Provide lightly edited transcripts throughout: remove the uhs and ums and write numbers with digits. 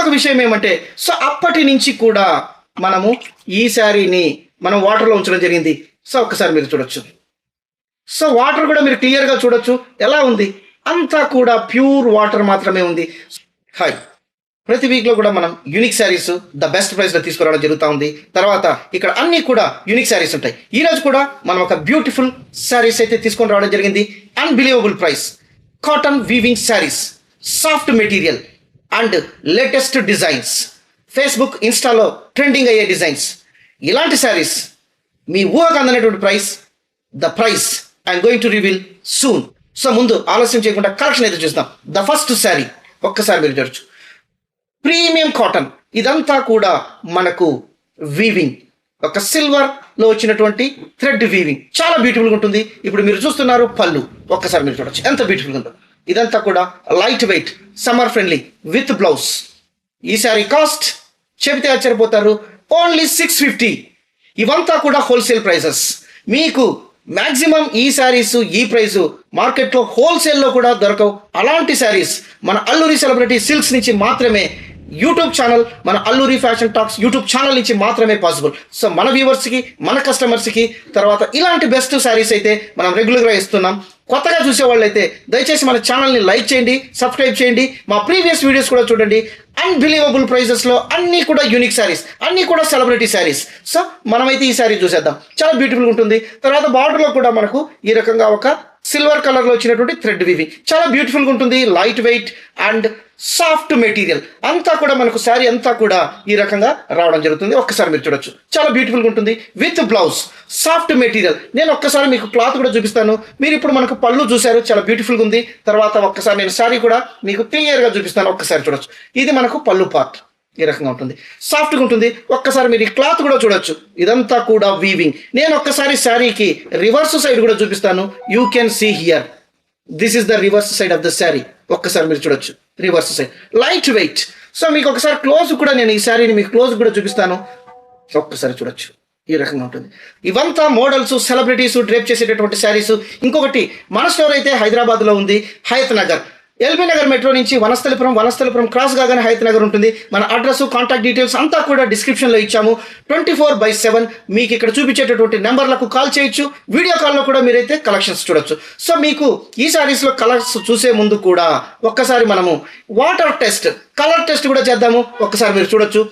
ఇంకొక విషయం ఏమంటే సో అప్పటి నుంచి కూడా మనము ఈ శారీని మనం వాటర్లో ఉంచడం జరిగింది. సో ఒక్కసారి మీరు చూడొచ్చు. సో వాటర్ కూడా మీరు క్లియర్గా చూడొచ్చు ఎలా ఉంది, అంతా కూడా ప్యూర్ వాటర్ మాత్రమే ఉంది. హాయ్, ప్రతి వీక్లో కూడా మనం యూనిక్ శారీస్ ద బెస్ట్ ప్రైస్లో తీసుకురావడం జరుగుతూ ఉంది. తర్వాత ఇక్కడ అన్నీ కూడా యూనిక్ శారీస్ ఉంటాయి. ఈరోజు కూడా మనం ఒక బ్యూటిఫుల్ శారీస్ అయితే తీసుకొని రావడం జరిగింది. Unbelievable price, cotton weaving saris, soft material and latest designs, Facebook ఇన్స్టాలో ట్రెండింగ్ అయ్యే డిజైన్స్, ఇలాంటి శారీస్ మీ ఊహకు అందనటువంటి price. The price I'm going to reveal soon. So ముందు ఆలస్యం చేయకుండా కలెక్షన్ అయితే చూస్తాం. ద ఫస్ట్ శారీ ఒక్కసారి మీరు చూడొచ్చు. ప్రీమియం కాటన్, ఇదంతా కూడా మనకు వీవింగ్, ఒక సిల్వర్లో వచ్చినటువంటి థ్రెడ్ వీవింగ్, చాలా బ్యూటిఫుల్గా ఉంటుంది. ఇప్పుడు మీరు చూస్తున్నారు పళ్ళు, ఒక్కసారి మీరు చూడొచ్చు ఎంత బ్యూటిఫుల్గా ఉందో. ఇదంతా కూడా light weight, summer friendly with blouse. ఈ శారీ కాస్ట్ చెబితే ఆశ్చర్యపోతారు, ఓన్లీ 650. ఇవంతా కూడా హోల్సేల్ ప్రైసెస్. మీకు మ్యాక్సిమం ఈ శారీస్ ఈ ప్రైసు మార్కెట్లో హోల్సేల్లో కూడా దొరకవు. అలాంటి శారీస్ మన అల్లూరి సెలబ్రిటీ సిల్క్స్ నుంచి మాత్రమే, యూట్యూబ్ ఛానల్ మన Alluri fashion talks YouTube channel నుంచి మాత్రమే పాసిబుల్. సో మన వ్యూవర్స్కి, మన కస్టమర్స్కి తర్వాత ఇలాంటి బెస్ట్ శారీస్ అయితే మనం రెగ్యులర్గా ఇస్తున్నాం. కొత్తగా చూసేవాళ్ళు అయితే దయచేసి మన ఛానల్ని లైక్ చేయండి, సబ్స్క్రైబ్ చేయండి, మా ప్రీవియస్ వీడియోస్ కూడా చూడండి. అన్బిలీవబుల్ ప్రైజెస్లో అన్నీ కూడా యూనిక్ శారీస్, అన్నీ కూడా సెలబ్రిటీ శారీస్. సో మనమైతే ఈ శారీ చూసేద్దాం, చాలా బ్యూటిఫుల్గా ఉంటుంది. తర్వాత బార్డర్లో కూడా మనకు ఈ రకంగా ఒక సిల్వర్ కలర్లో వచ్చినటువంటి థ్రెడ్ వీవింగ్, చాలా బ్యూటిఫుల్గా ఉంటుంది. Light weight and soft material, అంతా కూడా మనకు శారీ అంతా కూడా ఈ రకంగా రావడం జరుగుతుంది. ఒక్కసారి మీరు చూడొచ్చు, చాలా బ్యూటిఫుల్గా ఉంటుంది విత్ బ్లౌజ్, సాఫ్ట్ మెటీరియల్. నేను ఒక్కసారి మీకు క్లాత్ కూడా చూపిస్తాను. మీరు ఇప్పుడు మనకు పళ్ళు చూశారు, చాలా బ్యూటిఫుల్గా ఉంది. తర్వాత ఒక్కసారి నేను శారీ కూడా మీకు క్లియర్గా చూపిస్తాను, ఒక్కసారి చూడొచ్చు. ఇది మనకు పళ్ళు పార్ట్ ఈ రకంగా ఉంటుంది, సాఫ్ట్గా ఉంటుంది. ఒక్కసారి మీరు ఈ క్లాత్ కూడా చూడొచ్చు, ఇదంతా కూడా వీవింగ్. నేను ఒక్కసారి శారీకి రివర్స్ సైడ్ కూడా చూపిస్తాను. You can see here, this is the reverse side of the sari. ఒక్కసారి మీరు చూడొచ్చు, reverse side light weight. So మీకు ఒకసారి క్లోజ్ కూడా నేను ఈ శారీని మీకు క్లోజ్ కూడా చూపిస్తాను, ఒక్కసారి చూడొచ్చు. ఈ రకంగా ఉంటుంది. ఇవంతా మోడల్స్, సెలబ్రిటీస్ డ్రేప్ చేసేటటువంటి శారీస్. ఇంకొకటి మన స్టోర్ అయితే హైదరాబాద్లో ఉంది, హయత్ నగర్, ఎల్బీ నగర్ మెట్రో నుంచి వనస్థలిపురం క్రాస్ కాగానే హయత్ నగర్ ఉంటుంది. మన అడ్రస్, కాంటాక్ట్ డీటెయిల్స్ అంతా కూడా డిస్క్రిప్షన్లో ఇచ్చాము. 24/7 మీకు ఇక్కడ చూపించేటటువంటి నెంబర్లకు కాల్ చేయొచ్చు. వీడియో కాల్లో కూడా మీరైతే కలెక్షన్స్ చూడొచ్చు. సో మీకు ఈ శారీస్లో కలర్స్ చూసే ముందు కూడా ఒక్కసారి మనము వాటర్ టెస్ట్, కలర్ టెస్ట్ కూడా చేద్దాము. ఒక్కసారి మీరు చూడొచ్చు.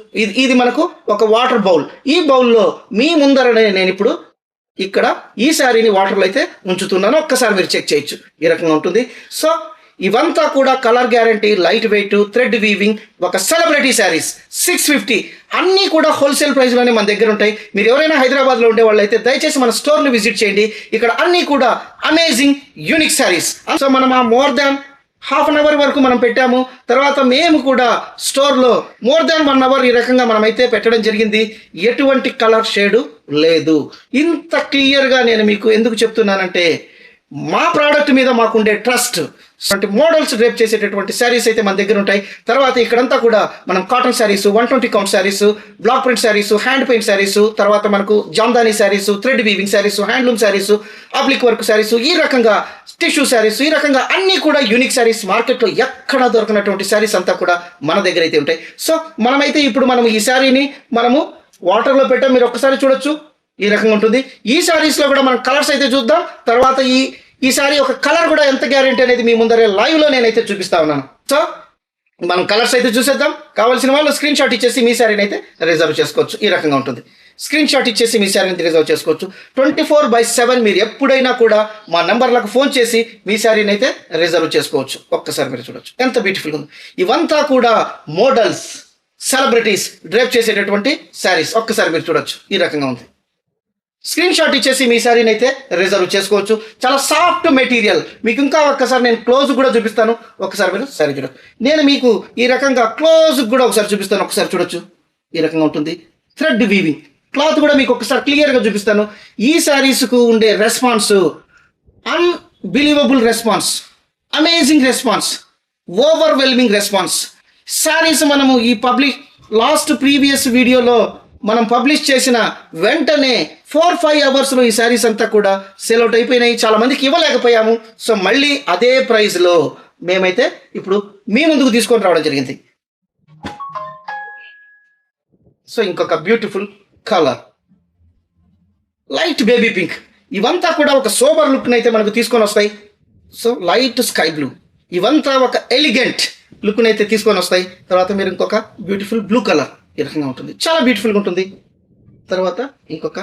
ఇది మనకు ఒక వాటర్ బౌల్. ఈ బౌల్లో మీ ముందరనే నేను ఇప్పుడు ఇక్కడ ఈ శారీని వాటర్లో అయితే ఉంచుతున్నాను. ఒక్కసారి మీరు చెక్ చేయొచ్చు, ఈ రకంగా ఉంటుంది. సో ఇవంతా కూడా colour guarantee, light weight, thread weaving, ఒక సెలబ్రిటీ శారీస్. 650 అన్నీ కూడా హోల్సేల్ ప్రైస్లోనే మన దగ్గర ఉంటాయి. మీరు ఎవరైనా హైదరాబాద్లో ఉండే వాళ్ళు అయితే దయచేసి మన స్టోర్ని విజిట్ చేయండి. ఇక్కడ అన్నీ కూడా అమేజింగ్ యూనిక్ శారీస్. సో మనం ఆ మోర్ దాన్ ½ అన్ అవర్ వరకు మనం పెట్టాము. తర్వాత మేము కూడా స్టోర్లో మోర్ దాన్ 1 అవర్ ఈ రకంగా మనమైతే పెట్టడం జరిగింది. ఎటువంటి కలర్ షేడు లేదు. ఇంత క్లియర్గా నేను మీకు ఎందుకు చెప్తున్నానంటే మా ప్రోడక్ట్ మీద మాకుండే ట్రస్ట్. మోడల్స్ డ్రేప్ చేసేటటువంటి శారీస్ అయితే మన దగ్గర ఉంటాయి. తర్వాత ఇక్కడంతా కూడా మనం cotton saris, 120 count saris, black print saris, hand paint saris, తర్వాత మనకు Jamdani saris, thread weaving saris, handloom saris, applique work saris, ఈ రకంగా టిష్యూ శారీస్, ఈ రకంగా అన్నీ కూడా యూనిక్ శారీస్. మార్కెట్లో ఎక్కడ దొరకనటువంటి శారీస్ అంతా కూడా మన దగ్గర అయితే ఉంటాయి. సో మనమైతే ఇప్పుడు మనం ఈ శారీని మనము వాటర్లో పెట్టాం, మీరు ఒక్కసారి చూడొచ్చు, ఈ రకంగా ఉంటుంది. ఈ శారీస్లో కూడా మనం కలర్స్ అయితే చూద్దాం. తర్వాత ఈ సారీ ఒక కలర్ కూడా ఎంత గ్యారెంటీ అనేది మీ ముందరే లైవ్లో నేనైతే చూపిస్తా ఉన్నాను. సో మనం కలర్స్ అయితే చూసేద్దాం. కావాల్సిన వాళ్ళు స్క్రీన్ షాట్ ఇచ్చేసి మీ శారీని అయితే రిజర్వ్ చేసుకోవచ్చు. ఈ రకంగా ఉంటుంది. స్క్రీన్ షాట్ ఇచ్చేసి మీ శారీని రిజర్వ్ చేసుకోవచ్చు. 24/7 మీరు ఎప్పుడైనా కూడా మా నెంబర్లకు ఫోన్ చేసి మీ శారీని అయితే రిజర్వ్ చేసుకోవచ్చు. ఒక్కసారి మీరు చూడొచ్చు, ఎంత బ్యూటిఫుల్గా ఉంది. ఇవంతా కూడా మోడల్స్, సెలబ్రిటీస్ డ్రేప్ చేసేటటువంటి శారీస్. ఒక్కసారి మీరు చూడొచ్చు, ఈ రకంగా ఉంది. స్క్రీన్ షాట్ ఇచ్చేసి మీ శారీని అయితే రిజర్వ్ చేసుకోవచ్చు. చాలా సాఫ్ట్ మెటీరియల్. మీకు ఇంకా ఒక్కసారి నేను క్లోజ్ కూడా చూపిస్తాను. ఒకసారి మీరు శారీ చూడొచ్చు. నేను మీకు ఈ రకంగా క్లోజ్ కూడా ఒకసారి చూపిస్తాను. ఒకసారి చూడొచ్చు, ఈ రకంగా ఉంటుంది. థ్రెడ్ వీవింగ్ క్లాత్ కూడా మీకు ఒకసారి క్లియర్గా చూపిస్తాను. ఈ శారీస్కు ఉండే response unbelievable response, amazing response, overwhelming response. Saris మనము ఈ లాస్ట్ ప్రీవియస్ వీడియోలో మనం పబ్లిష్ చేసిన వెంటనే 4-5 అవర్స్లో ఈ శారీస్ అంతా కూడా సేల్ అవుట్ అయిపోయినాయి. చాలా మందికి ఇవ్వలేకపోయాము. సో మళ్ళీ అదే ప్రైస్లో మేమైతే ఇప్పుడు మీ ముందుకు తీసుకొని రావడం జరిగింది. సో ఇంకొక beautiful colour light baby pink. ఇవంతా కూడా ఒక సోబర్ లుక్ని అయితే మనకు తీసుకొని వస్తాయి. సో లైట్ స్కై బ్లూ, ఇవంతా ఒక ఎలిగెంట్ లుక్ని అయితే తీసుకొని వస్తాయి. తర్వాత మీరు ఇంకొక బ్యూటిఫుల్ బ్లూ కలర్ ఈ రకంగా ఉంటుంది, చాలా బ్యూటిఫుల్గా ఉంటుంది. తర్వాత ఇంకొక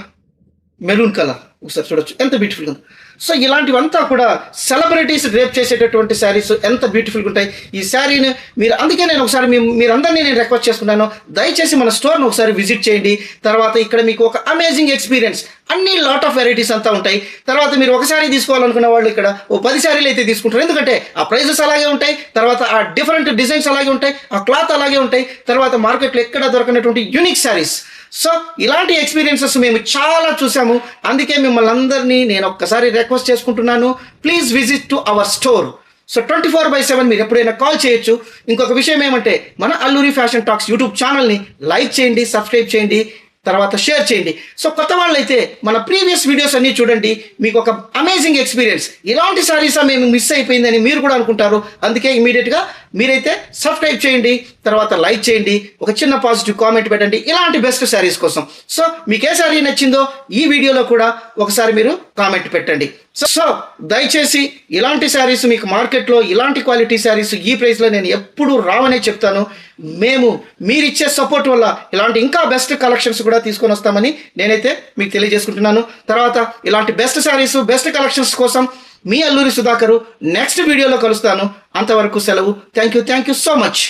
మెరూన్ కలర్ ఒకసారి చూడొచ్చు ఎంత బ్యూటిఫుల్గా ఉంది. సో ఇలాంటివంతా కూడా సెలబ్రిటీస్ డ్రేప్ చేసేటటువంటి శారీస్ ఎంత బ్యూటిఫుల్గా ఉంటాయి. ఈ శారీని మీరు, అందుకే నేను ఒకసారి మీరందరినీ నేను రిక్వెస్ట్ చేసుకున్నాను, దయచేసి మన స్టోర్ను ఒకసారి విజిట్ చేయండి. తర్వాత ఇక్కడ మీకు ఒక అమేజింగ్ ఎక్స్పీరియన్స్, అన్ని లాట్ ఆఫ్ వెరైటీస్ అంతా ఉంటాయి. తర్వాత మీరు ఒక శారీ తీసుకోవాలనుకున్న వాళ్ళు ఇక్కడ ఓ 10 శారీలు అయితే తీసుకుంటారు, ఎందుకంటే ఆ ప్రైజెస్ అలాగే ఉంటాయి, తర్వాత ఆ డిఫరెంట్ డిజైన్స్ అలాగే ఉంటాయి, ఆ క్లాత్ అలాగే ఉంటాయి, తర్వాత మార్కెట్లో ఎక్కడ దొరకనటువంటి యూనిక్ శారీస్. సో ఇలాంటి ఎక్స్పీరియన్సెస్ మేము చాలా చూసాము. అందుకే మిమ్మల్ని అందరినీ నేను ఒక్కసారి రిక్వెస్ట్ చేసుకుంటున్నాను, please visit to our store. So 24/7 మీరు ఎప్పుడైనా కాల్ చేయొచ్చు. ఇంకొక విషయం ఏమంటే, మన అల్లూరి ఫ్యాషన్ టాక్స్ యూట్యూబ్ ఛానల్ని లైక్ చేయండి, సబ్స్క్రైబ్ చేయండి, తర్వాత షేర్ చేయండి. సో కొత్త వాళ్ళైతే మన ప్రీవియస్ వీడియోస్ అన్నీ చూడండి, మీకు ఒక అమేజింగ్ ఎక్స్పీరియన్స్. ఇలాంటి సారీసా మేము మిస్ అయిపోయిందని మీరు కూడా అనుకుంటారు. అందుకే ఇమీడియట్గా మీరైతే సబ్స్క్రైబ్ చేయండి, తర్వాత లైక్ చేయండి, ఒక చిన్న పాజిటివ్ కామెంట్ పెట్టండి ఇలాంటి బెస్ట్ శారీస్ కోసం. సో మీకు ఏ శారీ నచ్చిందో ఈ వీడియోలో కూడా ఒకసారి మీరు కామెంట్ పెట్టండి. సో దయచేసి ఇలాంటి శారీస్ మీకు మార్కెట్లో ఇలాంటి క్వాలిటీ శారీస్ ఈ ప్రైస్లో నేను ఎప్పుడు రావనే చెప్తాను. మీరిచ్చే సపోర్ట్ వల్ల ఇలాంటి ఇంకా బెస్ట్ కలెక్షన్స్ కూడా తీసుకొని వస్తామని నేనైతే మీకు తెలియజేసుకుంటున్నాను. తర్వాత ఇలాంటి బెస్ట్ శారీస్, బెస్ట్ కలెక్షన్స్ కోసం మీ అల్లూరి సుధాకరు నెక్స్ట్ వీడియోలో కలుస్తాను. అంతవరకు సెలవు. Thank you so much.